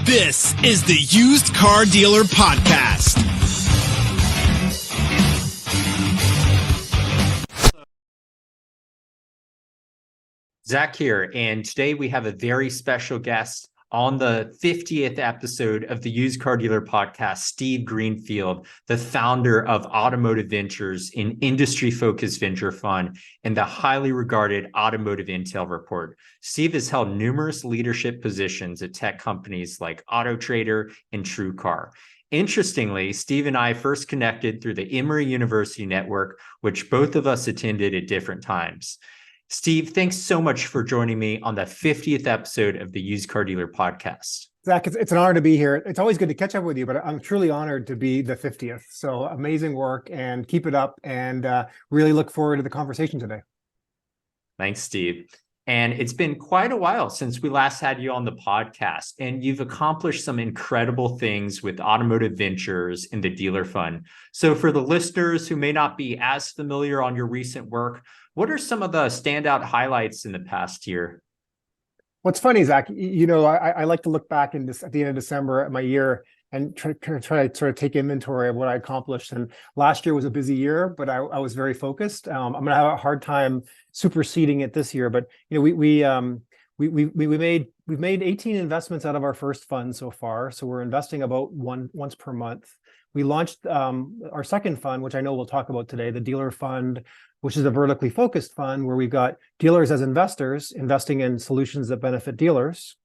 This is the Used Car Dealer Podcast. Zach here, and today we have a very special guest on the 50th episode of the Used Car Dealer Podcast, Steve Greenfield, the founder of Automotive Ventures, an industry-focused venture fund, and the highly regarded Automotive Intel Report. Steve has held numerous leadership positions at tech companies like AutoTrader and TrueCar. Interestingly, Steve and I first connected through the Emory University network, which both of us attended at different times. Steve, thanks so much for joining me on the 50th episode of the Used Car Dealer Podcast. Zach, it's an honor to be here. It's always good to catch up with you, but I'm truly honored to be the 50th. So amazing work and keep it up, and really look forward to the conversation today. Thanks, Steve. And it's been quite a while since we last had you on the podcast, and you've accomplished some incredible things with Automotive Ventures and the Dealer Fund. So for the listeners who may not be as familiar on your recent work, what are some of the standout highlights in the past year? What's funny, Zach, I like to look back at the end of December at my year and try to sort of take inventory of what I accomplished. And last year was a busy year, but I was very focused. I'm going to have a hard time superseding it this year. But we've made 18 investments out of our first fund so far. So we're investing about once per month. We launched our second fund, which I know we'll talk about today, the Dealer Fund, which is a vertically focused fund where we've got dealers as investors investing in solutions that benefit dealers.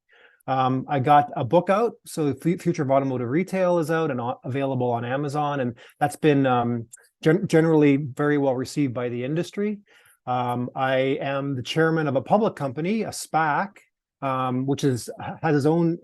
I got a book out, so the Future of Automotive Retail is out and available on Amazon, and that's been generally very well received by the industry. I am the chairman of a public company, a SPAC, which has its own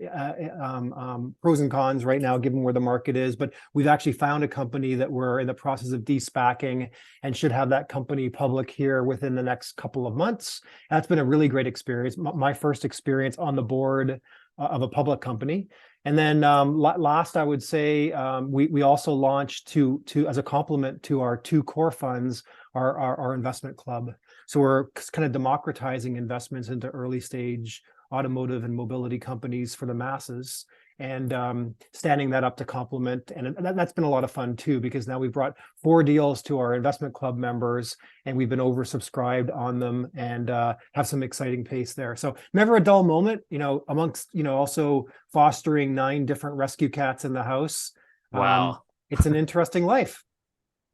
pros and cons right now, given where the market is. But we've actually found a company that we're in the process of de-SPACing and should have that company public here within the next couple of months. That's been a really great experience. My first experience on the board of a public company. And then last, I would say, we also launched to as a complement to our two core funds, our investment club. So we're kind of democratizing investments into early stage automotive and mobility companies for the masses, and standing that up to complement. And that's been a lot of fun too, because now we've brought 4 deals to our investment club members, and we've been oversubscribed on them, and have some exciting pace there. So never a dull moment, amongst, also fostering 9 different rescue cats in the house. Wow. It's an interesting life.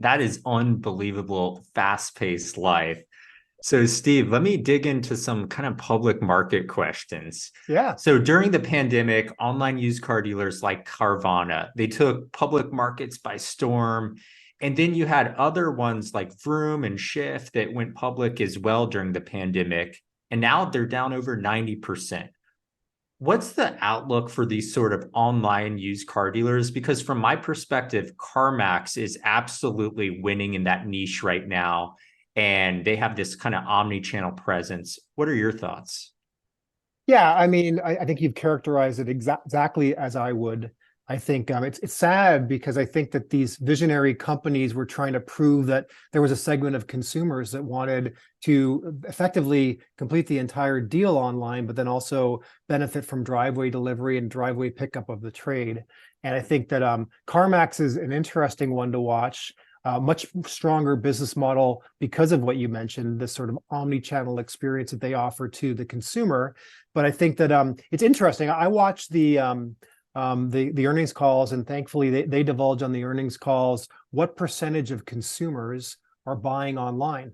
That is unbelievable, fast-paced life. So Steve, let me dig into some kind of public market questions. Yeah. So during the pandemic, online used car dealers like Carvana, they took public markets by storm. And then you had other ones like Vroom and Shift that went public as well during the pandemic. And now they're down over 90%. What's the outlook for these sort of online used car dealers? Because from my perspective, Carmax is absolutely winning in that niche right now, and they have this kind of omni-channel presence. What are your thoughts? Yeah, I mean, I think you've characterized it exactly as I would. I think it's sad, because I think that these visionary companies were trying to prove that there was a segment of consumers that wanted to effectively complete the entire deal online, but then also benefit from driveway delivery and driveway pickup of the trade. And I think that Carmax is an interesting one to watch. Much stronger business model because of what you mentioned, this sort of omni-channel experience that they offer to the consumer. But I think that it's interesting. I watched the earnings calls, and thankfully they divulge on the earnings calls what percentage of consumers are buying online.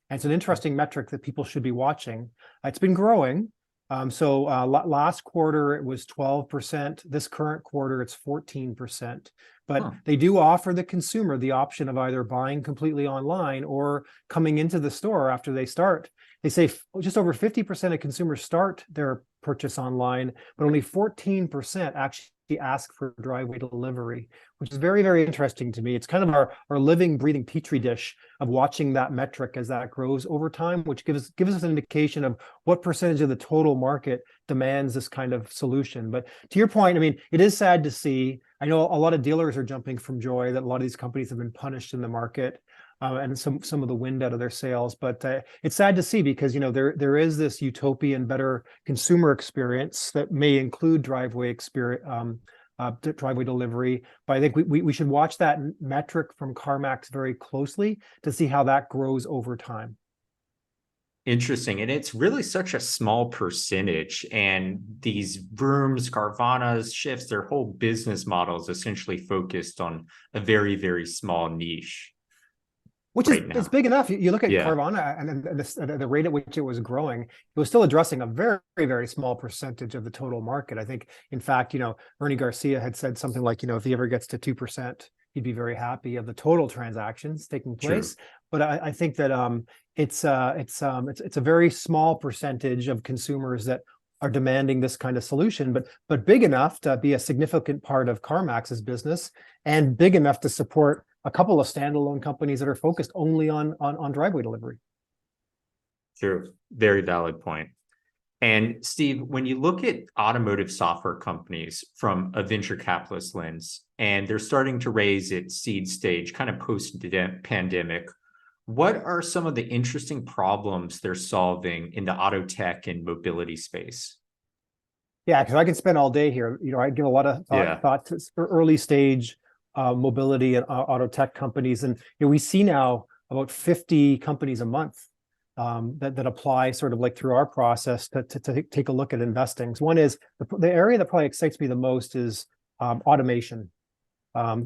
And it's an interesting metric that people should be watching. It's been growing. Last quarter it was 12%. This current quarter it's 14%. But they do offer the consumer the option of either buying completely online or coming into the store after they start. They say just over 50% of consumers start their purchase online, but only 14% actually ask for driveway delivery, which is very, very interesting to me. It's kind of our living, breathing petri dish of watching that metric as that grows over time, which gives us an indication of what percentage of the total market demands this kind of solution. But to your point, I mean, it is sad to see. I know a lot of dealers are jumping from joy that a lot of these companies have been punished in the market. and some of the wind out of their sails. But it's sad to see because there is this utopian better consumer experience that may include driveway experience. Driveway delivery, but I think we should watch that metric from Carmax very closely to see how that grows over time. Interesting. And it's really such a small percentage. And these Vrooms, Carvanas, Shifts, their whole business model is essentially focused on a very, very small niche. Which right is now. It's big enough. You look at Yeah. Carvana and the rate at which it was growing, it was still addressing a very, very small percentage of the total market. I think, in fact, Ernie Garcia had said something like, if he ever gets to 2%, he'd be very happy of the total transactions taking place. True. But I think that it's a very small percentage of consumers that are demanding this kind of solution, but big enough to be a significant part of Carmax's business and big enough to support a couple of standalone companies that are focused only on driveway delivery. True. Very valid point. And Steve, when you look at automotive software companies from a venture capitalist lens, and they're starting to raise at seed stage, kind of post-pandemic, what are some of the interesting problems they're solving in the auto tech and mobility space? Yeah, because I could spend all day here. I give a lot of thought to early stage mobility and auto tech companies, and we see now about 50 companies a month that apply sort of like through our process to take a look at investing. So one is the area that probably excites me the most is automation.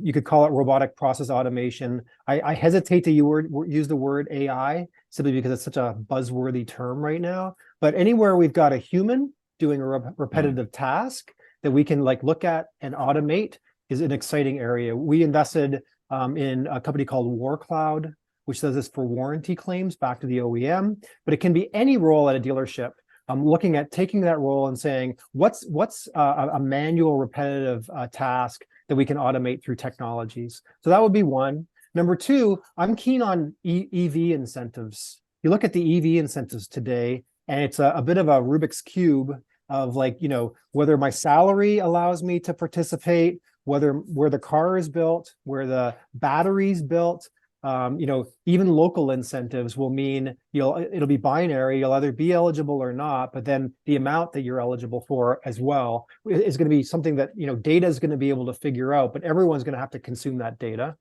You could call it robotic process automation. I hesitate to use the word AI simply because it's such a buzzworthy term right now. But anywhere we've got a human doing a repetitive task that we can look at and automate is an exciting area. We invested in a company called WarCloud, which does this for warranty claims back to the OEM, but it can be any role at a dealership. I'm looking at taking that role and saying, what's a manual repetitive task that we can automate through technologies? So that would be one. Number two, I'm keen on EV incentives. You look at the EV incentives today, and it's a bit of a Rubik's Cube of whether my salary allows me to participate, where the car is built, where the battery's built. Even local incentives will mean it'll be binary. You'll either be eligible or not, but then the amount that you're eligible for as well is going to be something that data is going to be able to figure out, but everyone's going to have to consume that data.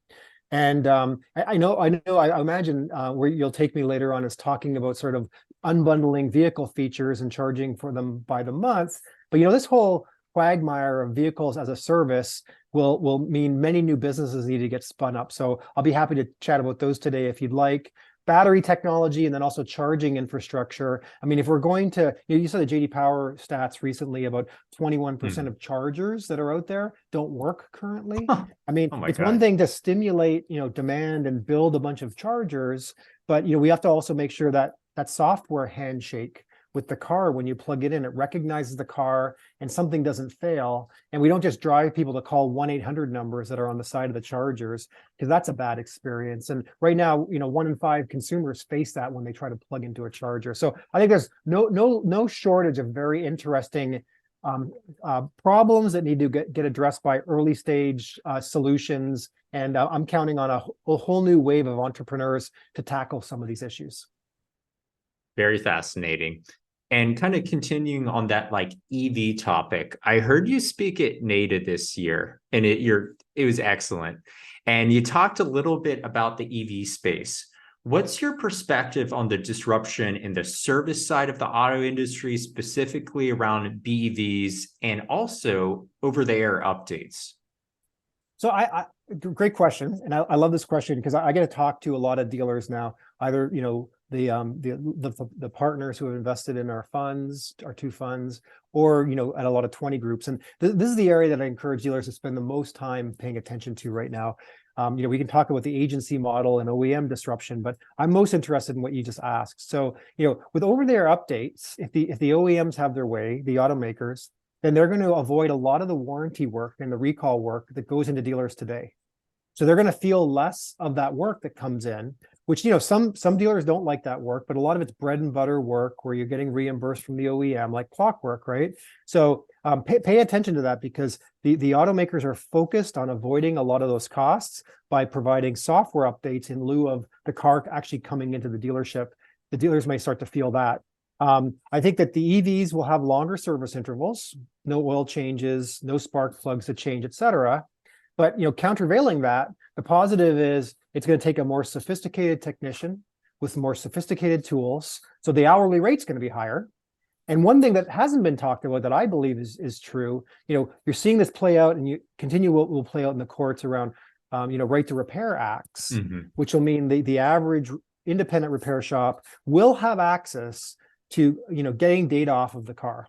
And I imagine where you'll take me later on is talking about sort of unbundling vehicle features and charging for them by the month. But this whole quagmire of vehicles as a service will mean many new businesses need to get spun up. So I'll be happy to chat about those today if you'd like. Battery technology and then also charging infrastructure. I mean, if we're going to, you saw the JD Power stats recently about 21% of chargers that are out there don't work currently. I mean, it's one thing to stimulate, demand and build a bunch of chargers, but we have to also make sure that that software handshake with the car, when you plug it in, it recognizes the car and something doesn't fail. And we don't just drive people to call 1-800 numbers that are on the side of the chargers, because that's a bad experience. And right now, 1 in 5 consumers face that when they try to plug into a charger. So I think there's no shortage of very interesting problems that need to get addressed by early stage solutions. And I'm counting on a whole new wave of entrepreneurs to tackle some of these issues. Very fascinating. And kind of continuing on that EV topic, I heard you speak at NADA this year, and it was excellent. And you talked a little bit about the EV space. What's your perspective on the disruption in the service side of the auto industry, specifically around BEVs and also over-the-air updates? So great question. And I love this question because I get to talk to a lot of dealers now, either, the partners who have invested in our funds, our 2 funds, or, at a lot of 20 groups. And this is the area that I encourage dealers to spend the most time paying attention to right now. We can talk about the agency model and OEM disruption, but I'm most interested in what you just asked. So, with over-the-air updates, if the OEMs have their way, the automakers, then they're going to avoid a lot of the warranty work and the recall work that goes into dealers today. So they're going to feel less of that work that comes in, which, some dealers don't like that work, but a lot of it's bread and butter work where you're getting reimbursed from the OEM, like clockwork, right? So pay attention to that, because the automakers are focused on avoiding a lot of those costs by providing software updates in lieu of the car actually coming into the dealership. The dealers may start to feel that. I think that the EVs will have longer service intervals, no oil changes, no spark plugs to change, et cetera. But countervailing that, the positive is it's going to take a more sophisticated technician with more sophisticated tools. So the hourly rate's going to be higher. And one thing that hasn't been talked about that I believe is true, you're seeing this play out, and you continue what will play out in the courts around, right to repair acts, which will mean the average independent repair shop will have access to, getting data off of the car.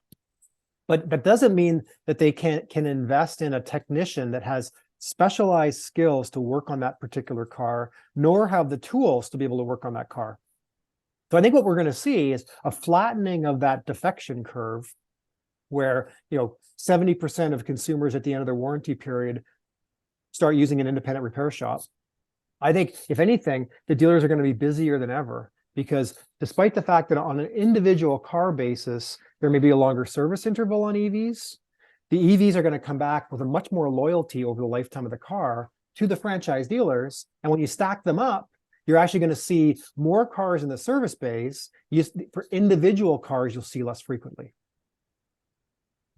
But that doesn't mean that they can invest in a technician that has specialized skills to work on that particular car, nor have the tools to be able to work on that car. So I think what we're going to see is a flattening of that defection curve, where 70% of consumers at the end of their warranty period start using an independent repair shop. I think, if anything, the dealers are going to be busier than ever, because despite the fact that on an individual car basis, there may be a longer service interval on EVs, the EVs are going to come back with a much more loyalty over the lifetime of the car to the franchise dealers. And when you stack them up, you're actually going to see more cars in the service bays. For individual cars, you'll see less frequently.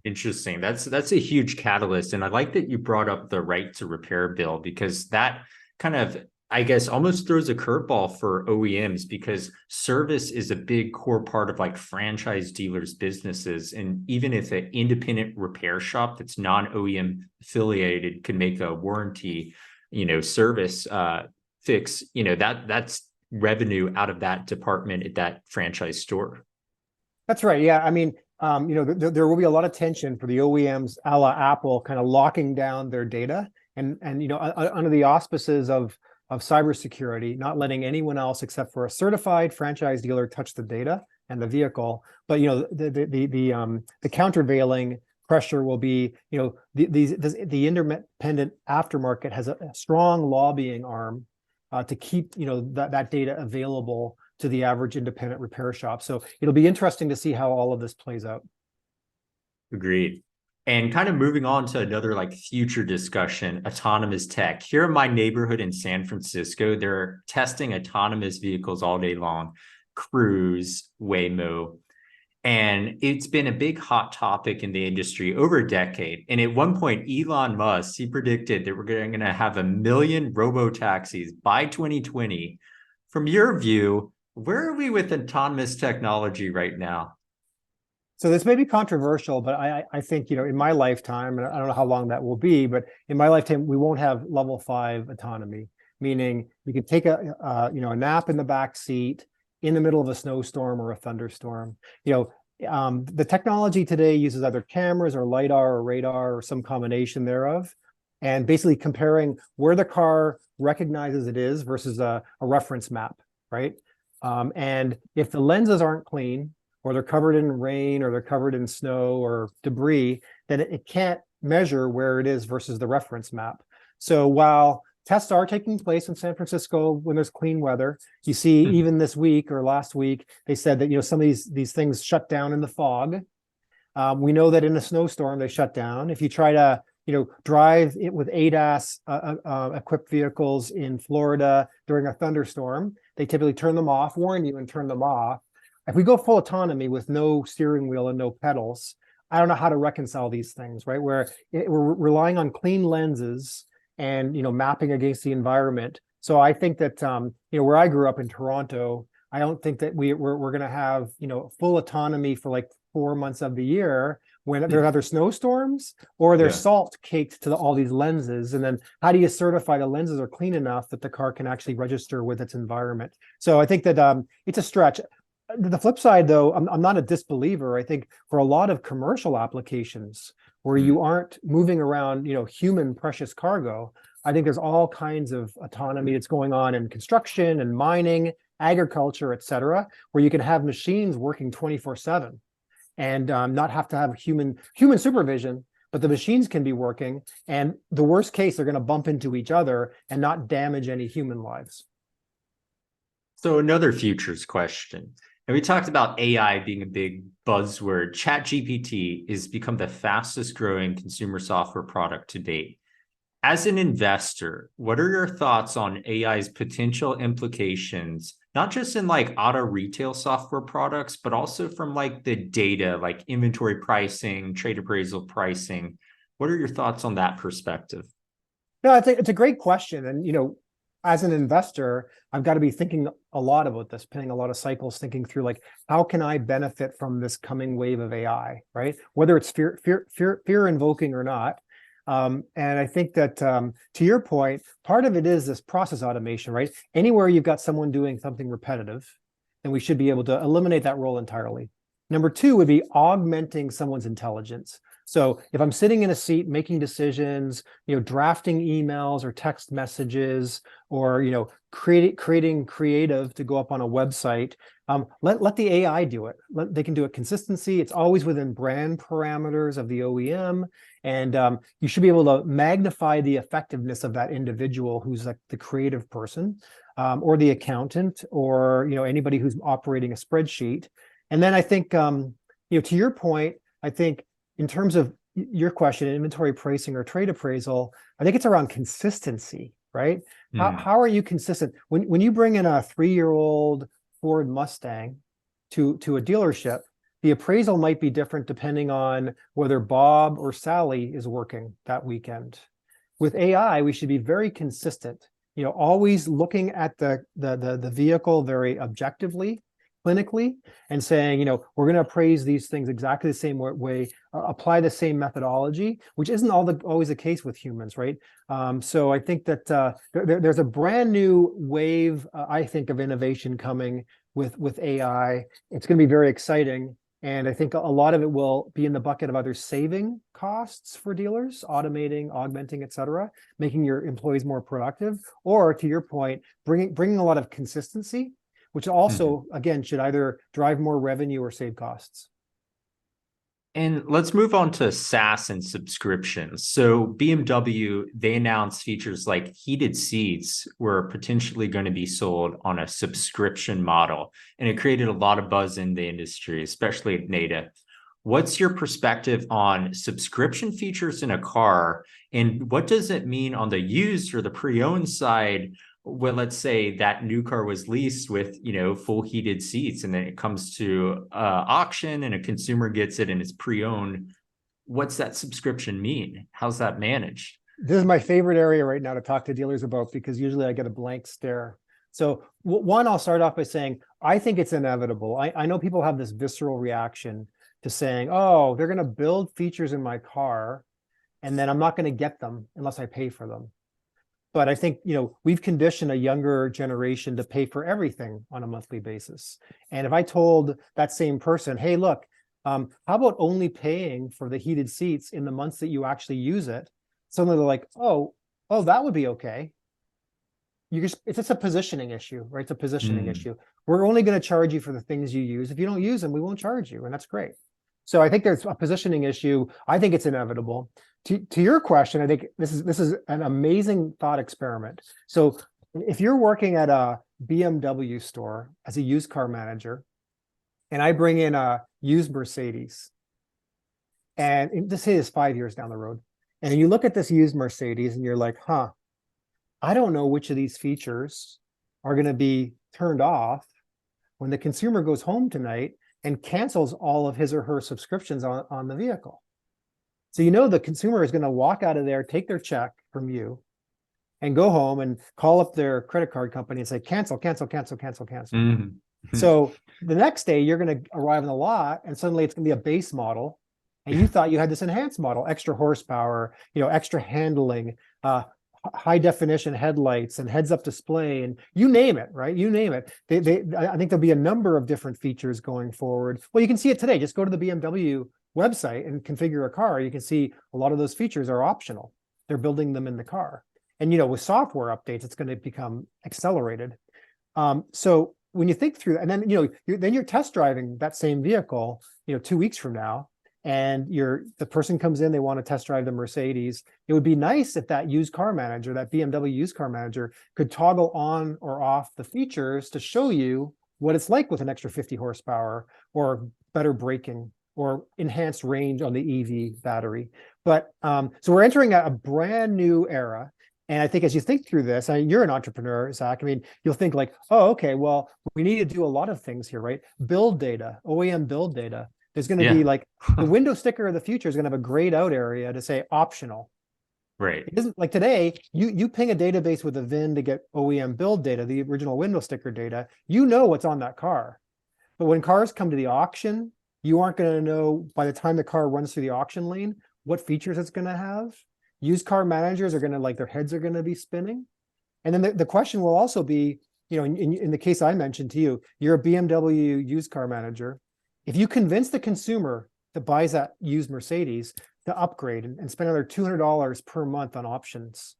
Interesting. That's a huge catalyst. And I like that you brought up the right to repair bill, because that kind of, I guess, almost throws a curveball for OEMs, because service is a big core part of like franchise dealers' businesses. And even if an independent repair shop that's non-OEM affiliated can make a warranty, service fix, that's revenue out of that department at that franchise store. That's right. Yeah. I mean, there will be a lot of tension for the OEMs, a la Apple, kind of locking down their data and under the auspices of cybersecurity, not letting anyone else except for a certified franchise dealer touch the data and the vehicle. But the countervailing pressure will be, the independent aftermarket has a strong lobbying arm to keep that data available to the average independent repair shop. So it'll be interesting to see how all of this plays out. Agreed. And kind of moving on to another like future discussion, autonomous tech. Here in my neighborhood in San Francisco, they're testing autonomous vehicles all day long, Cruise, Waymo. And it's been a big hot topic in the industry over a decade. And at one point, Elon Musk, he predicted that we're going to have 1 million robo-taxis by 2020. From your view, where are we with autonomous technology right now? So this may be controversial, but I think, in my lifetime, and I don't know how long that will be, but in my lifetime, we won't have level 5 autonomy, meaning you can take a nap in the back seat in the middle of a snowstorm or a thunderstorm. The technology today uses either cameras or LiDAR or radar or some combination thereof, and basically comparing where the car recognizes it is versus a reference map, right? And if the lenses aren't clean, or they're covered in rain, or they're covered in snow or debris, then it can't measure where it is versus the reference map. So while tests are taking place in San Francisco when there's clean weather, you see even this week or last week, they said that some of these things shut down in the fog. We know that in a snowstorm, they shut down. If you try to drive it with ADAS equipped vehicles in Florida during a thunderstorm, they typically turn them off, warn you and turn them off. If we go full autonomy with no steering wheel and no pedals, I don't know how to reconcile these things, right? Where we're relying on clean lenses and mapping against the environment. So I think that where I grew up in Toronto, I don't think that we're going to have full autonomy for like 4 months of the year when there are other snowstorms or there's salt caked to all these lenses. And then how do you certify the lenses are clean enough that the car can actually register with its environment? So I think that it's a stretch. The flip side, though, I'm not a disbeliever. I think for a lot of commercial applications where you aren't moving around, human precious cargo, I think there's all kinds of autonomy that's going on in construction and mining, agriculture, et cetera, where you can have machines working 24/7 and not have to have human supervision, but the machines can be working. And the worst case, they're going to bump into each other and not damage any human lives. So another futures question. And we talked about AI being a big buzzword. ChatGPT has become the fastest growing consumer software product to date. As an investor, what are your thoughts on AI's potential implications, not just in like auto retail software products, but also from like the data, like inventory pricing, trade appraisal pricing? What are your thoughts on that perspective? No, it's a great question. And, as an investor, I've got to be thinking a lot about this, spending a lot of cycles thinking through like, how can I benefit from this coming wave of AI, right? Whether it's fear invoking or not. And I think that to your point, part of it is this process automation, right? Anywhere you've got someone doing something repetitive, then we should be able to eliminate that role entirely. Number two would be augmenting someone's intelligence. So if I'm sitting in a seat making decisions, drafting emails or text messages, or creating creative to go up on a website, let the AI do it. They can do it consistency. It's always within brand parameters of the OEM, and you should be able to magnify the effectiveness of that individual who's like the creative person, or the accountant, or anybody who's operating a spreadsheet. And then I think to your point, I think in terms of your question, inventory pricing or trade appraisal, I think it's around consistency, right? How are you consistent? When you bring in a 3-year-old Ford Mustang to a dealership, the appraisal might be different depending on whether Bob or Sally is working that weekend. With AI, we should be very consistent, always looking at the vehicle very objectively, clinically, and saying, we're going to appraise these things exactly the same way, apply the same methodology, which isn't always the case with humans, right? So I think that there's a brand new wave, I think, of innovation coming with AI. It's going to be very exciting. And I think a lot of it will be in the bucket of either saving costs for dealers, automating, augmenting, et cetera, making your employees more productive, or to your point, bringing a lot of consistency, which also, again, should either drive more revenue or save costs. And let's move on to SaaS and subscriptions. So BMW, they announced features like heated seats were potentially going to be sold on a subscription model. And it created a lot of buzz in the industry, especially at NADA. What's your perspective on subscription features in a car? And what does it mean on the used or the pre-owned side? Well, let's say that new car was leased with, full heated seats, and then it comes to auction and a consumer gets it and it's pre-owned. What's that subscription mean? How's that managed? This is my favorite area right now to talk to dealers about, because usually I get a blank stare. So one, I'll start off by saying, I think it's inevitable. I know people have this visceral reaction to saying, oh, they're going to build features in my car, and then I'm not going to get them unless I pay for them. But I think, we've conditioned a younger generation to pay for everything on a monthly basis. And if I told that same person, hey, look, how about only paying for the heated seats in the months that you actually use it? Suddenly they're like, oh, that would be okay. It's just a positioning issue, right? It's a positioning issue. We're only going to charge you for the things you use. If you don't use them, we won't charge you. And that's great. So I think there's a positioning issue. I think it's inevitable. To your question, I think this is an amazing thought experiment. So if you're working at a BMW store as a used car manager, and I bring in a used Mercedes, and let's say it's 5 years down the road, and you look at this used Mercedes and you're like, I don't know which of these features are going to be turned off when the consumer goes home tonight and cancels all of his or her subscriptions on the vehicle. So the consumer is going to walk out of there, take their check from you, and go home and call up their credit card company and say, cancel, cancel, cancel, cancel, cancel. So the next day you're going to arrive in the lot and suddenly it's going to be a base model. And you thought you had this enhanced model, extra horsepower, extra handling, high definition headlights and heads up display, and you name it, right? You name it. I think there'll be a number of different features going forward. Well, you can see it today. Just go to the BMW website and configure a car. You can see a lot of those features are optional. They're building them in the car. And, with software updates, it's going to become accelerated. So when you think through that, and then, then you're test driving that same vehicle, 2 weeks from now, and the person comes in, they want to test drive the Mercedes. It would be nice if that used car manager, that BMW used car manager, could toggle on or off the features to show you what it's like with an extra 50 horsepower or better braking or enhanced range on the EV battery. But so we're entering a brand new era. And I think as you think through this, I mean, you're an entrepreneur, Zach. I mean, you'll think like, oh, okay, well, we need to do a lot of things here, right? Build data, OEM build data. There's going to be like the window sticker of the future is going to have a grayed out area to say optional. Right. It isn't like today, you ping a database with a VIN to get OEM build data, the original window sticker data, you know what's on that car. But when cars come to the auction, you aren't going to know by the time the car runs through the auction lane, what features it's going to have. Used car managers are going to like their heads are going to be spinning. And then the question will also be, you know, in the case I mentioned to you, you're a BMW used car manager. If you convince the consumer that buys that used Mercedes to upgrade and spend another $200 per month on options,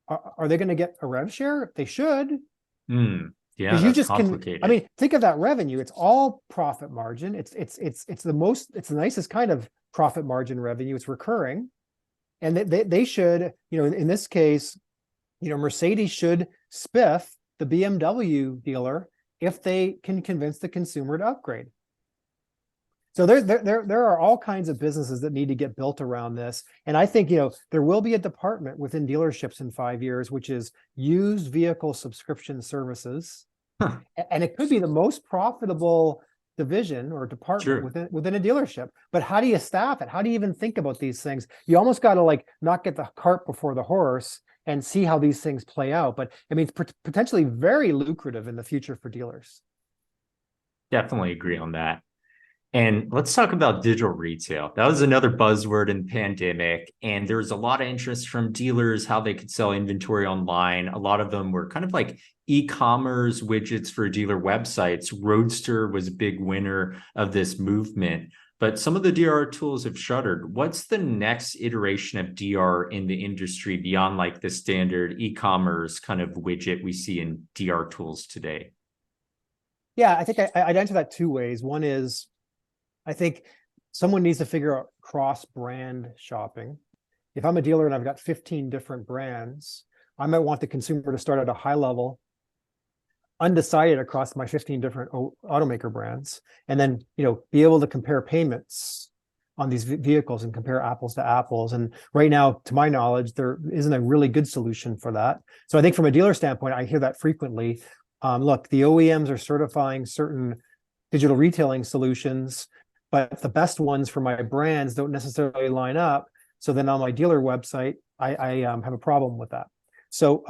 are they going to get a rev share? They should. Yeah, that's complicated. I mean, think of that revenue. It's all profit margin. It's the nicest kind of profit margin revenue. It's recurring. And they should, you know, in this case, you know, Mercedes should spiff the BMW dealer if they can convince the consumer to upgrade. So there are all kinds of businesses that need to get built around this. And I think, you know, there will be a department within dealerships in 5 years, which is used vehicle subscription services. And it could be the most profitable division or department within a dealership. But how do you staff it? How do you even think about these things? You almost got to like not get the cart before the horse and see how these things play out. But I mean, it's potentially very lucrative in the future for dealers. Definitely agree on that. And let's talk about digital retail. That was another buzzword in the pandemic. And there was a lot of interest from dealers, how they could sell inventory online. A lot of them were kind of like e-commerce widgets for dealer websites. Roadster was a big winner of this movement. But some of the DR tools have shuttered. What's the next iteration of DR in the industry beyond like the standard e-commerce kind of widget we see in DR tools today? Yeah, I think I'd answer that two ways. One is, I think someone needs to figure out cross-brand shopping. If I'm a dealer and I've got 15 different brands, I might want the consumer to start at a high level, undecided across my 15 different automaker brands, and then, you know, be able to compare payments on these vehicles and compare apples to apples. And right now, to my knowledge, there isn't a really good solution for that. So I think from a dealer standpoint, I hear that frequently. Look, the OEMs are certifying certain digital retailing solutions, but the best ones for my brands don't necessarily line up. So then on my dealer website, I have a problem with that. So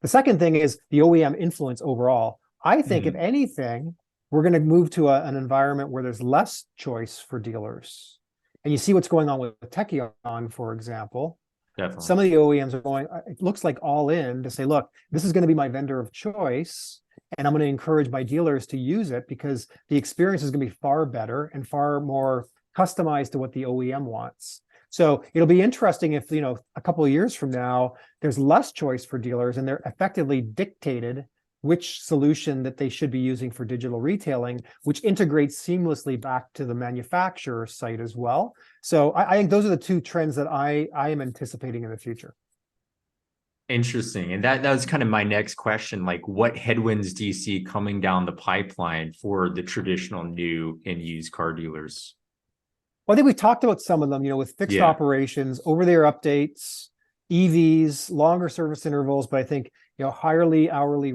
the second thing is the OEM influence overall. I think if anything, we're going to move to an environment where there's less choice for dealers. And you see what's going on with Techion, for example. Definitely. Some of the OEMs are going, it looks like all in to say, look, this is going to be my vendor of choice. And I'm going to encourage my dealers to use it because the experience is going to be far better and far more customized to what the OEM wants. So it'll be interesting if, you know, a couple of years from now, there's less choice for dealers and they're effectively dictated which solution that they should be using for digital retailing, which integrates seamlessly back to the manufacturer site as well. So I think those are the two trends that I am anticipating in the future. Interesting. And that was kind of my next question. Like, what headwinds do you see coming down the pipeline for the traditional new and used car dealers? Well, I think we talked about some of them, you know, with fixed operations, over-the-air updates, EVs, longer service intervals, but I think, you know, higher hourly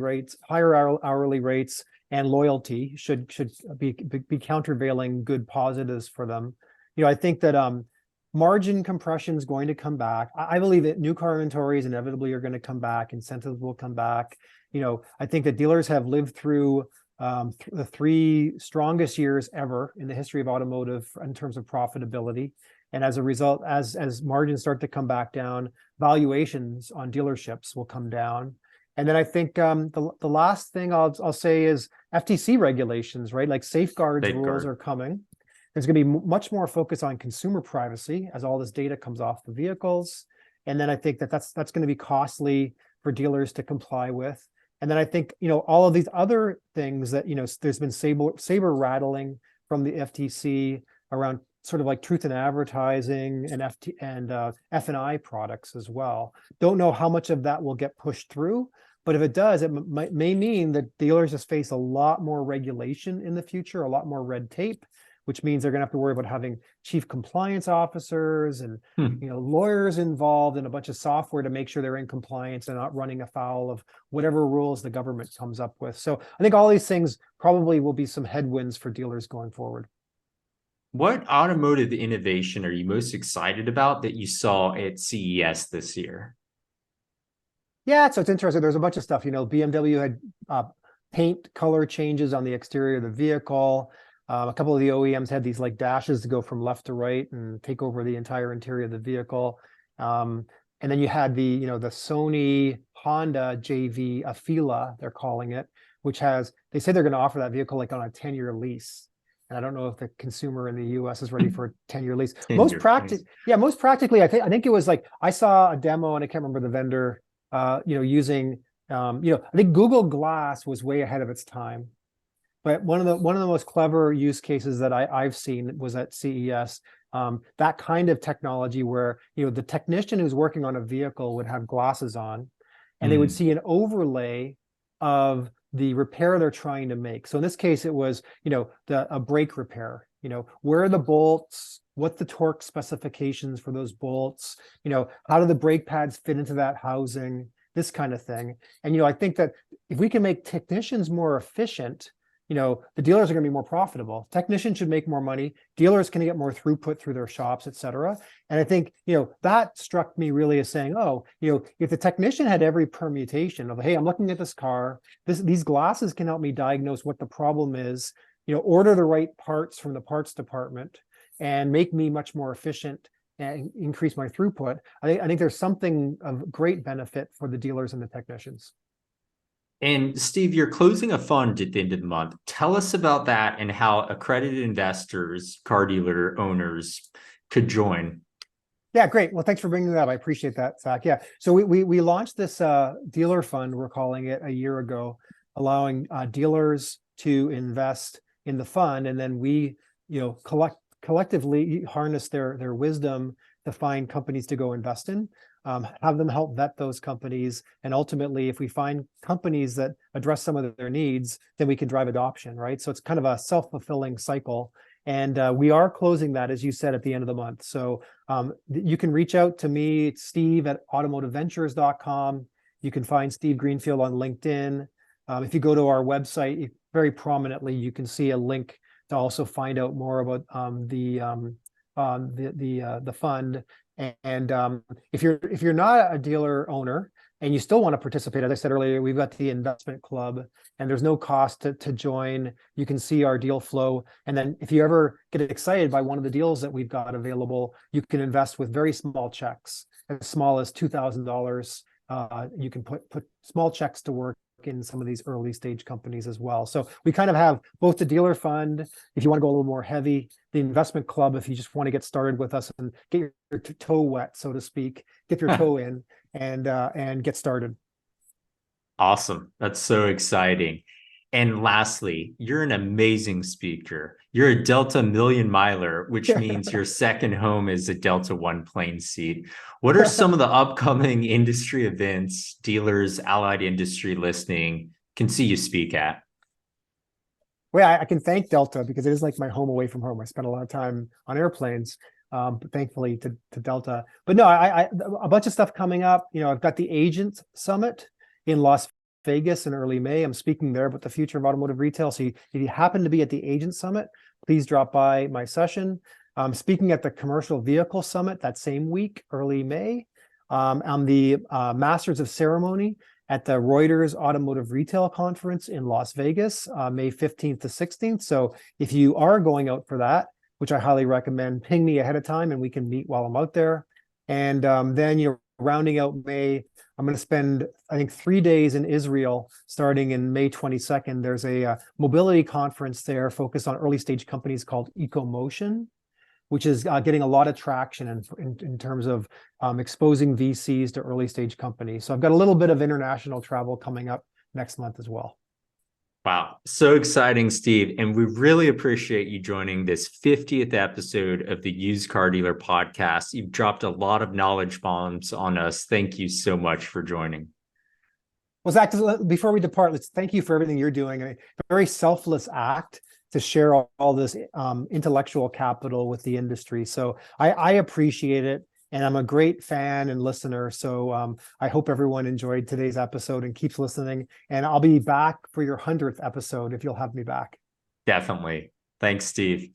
rates, and loyalty should be countervailing good positives for them. You know, I think that margin compression is going to come back. I believe that new car inventories inevitably are going to come back. Incentives will come back. You know, I think that dealers have lived through the 3 strongest years ever in the history of automotive in terms of profitability. And as a result, as margins start to come back down, valuations on dealerships will come down. And then I think the last thing I'll say is FTC regulations, right? Like safeguards rules are coming. There's going to be much more focus on consumer privacy as all this data comes off the vehicles. And then I think that's going to be costly for dealers to comply with. And then I think, you know, all of these other things that, you know, there's been saber rattling from the FTC around sort of like truth in advertising and F&I products as well. Don't know how much of that will get pushed through, but if it does, it may mean that dealers just face a lot more regulation in the future, a lot more red tape, which means they're going to have to worry about having chief compliance officers and lawyers involved in a bunch of software to make sure they're in compliance and not running afoul of whatever rules the government comes up with. So I think all these things probably will be some headwinds for dealers going forward. What automotive innovation are you most excited about that you saw at CES this year? Yeah, so it's interesting. There's a bunch of stuff. BMW had paint color changes on the exterior of the vehicle. A couple of the OEMs had these like dashes to go from left to right and take over the entire interior of the vehicle. And then you had the Sony Honda JV Afeela, they're calling it, which they say they're going to offer that vehicle like on a 10-year lease. And I don't know if the consumer in the US is ready for a 10-year lease. Most practically, I think it was like, I saw a demo and I can't remember the vendor, using, I think Google Glass was way ahead of its time. But one of the most clever use cases that I've seen was at CES. That kind of technology where the technician who's working on a vehicle would have glasses on, and they would see an overlay of the repair they're trying to make. So in this case, it was a brake repair. Where are the bolts? What the torque specifications for those bolts? How do the brake pads fit into that housing? This kind of thing. And I think that if we can make technicians more efficient, the dealers are going to be more profitable. Technicians should make more money. Dealers can get more throughput through their shops, et cetera. And I think, that struck me really as saying, if the technician had every permutation of, hey, I'm looking at this car, these glasses can help me diagnose what the problem is, order the right parts from the parts department and make me much more efficient and increase my throughput. I think there's something of great benefit for the dealers and the technicians. And Steve, you're closing a fund at the end of the month. Tell us about that and how accredited investors, car dealer owners could join. Yeah, great. Well, thanks for bringing that up. I appreciate that, Zach. Yeah, so we launched this dealer fund, we're calling it, a year ago, allowing dealers to invest in the fund, and then we, collectively harness their wisdom to find companies to go invest in. Have them help vet those companies. And ultimately, if we find companies that address some of their needs, then we can drive adoption, right? So it's kind of a self-fulfilling cycle. And we are closing that, as you said, at the end of the month. So you can reach out to me, it's Steve at automotiveventures.com. You can find Steve Greenfield on LinkedIn. If you go to our website, very prominently, you can see a link to also find out more about the fund. And if you're not a dealer owner and you still want to participate, as I said earlier, we've got the investment club, and there's no cost to join. You can see our deal flow, and then if you ever get excited by one of the deals that we've got available, you can invest with very small checks, as small as $2,000. You can put small checks to work in some of these early stage companies as well. So we kind of have both the dealer fund, if you want to go a little more heavy, the investment club, if you just want to get started with us and get your toe wet, so to speak, dip your toe in and get started. Awesome. That's so exciting. And lastly, you're an amazing speaker. You're a Delta Million Miler, which means your second home is a Delta One plane seat. What are some of the upcoming industry events dealers, allied industry listening can see you speak at? Well, I can thank Delta because it is like my home away from home. I spent a lot of time on airplanes, but thankfully to Delta. But no, I a bunch of stuff coming up. I've got the Agent Summit in Las Vegas in early May. I'm speaking there about the future of automotive retail. So if you happen to be at the Agent Summit, please drop by my session. I'm speaking at the Commercial Vehicle Summit that same week, early May. I'm the Masters of Ceremony at the Reuters Automotive Retail Conference in Las Vegas, May 15th to 16th. So if you are going out for that, which I highly recommend, ping me ahead of time and we can meet while I'm out there. And then, rounding out May, I'm going to spend, I think, 3 days in Israel starting in May 22nd. There's a mobility conference there focused on early stage companies called EcoMotion, which is getting a lot of traction in terms of exposing VCs to early stage companies. So I've got a little bit of international travel coming up next month as well. Wow. So exciting, Steve. And we really appreciate you joining this 50th episode of the Used Car Dealer podcast. You've dropped a lot of knowledge bombs on us. Thank you so much for joining. Well, Zach, before we depart, let's thank you for everything you're doing. A very selfless act to share all this intellectual capital with the industry. So I appreciate it. And I'm a great fan and listener. So I hope everyone enjoyed today's episode and keeps listening. And I'll be back for your 100th episode if you'll have me back. Definitely. Thanks, Steve.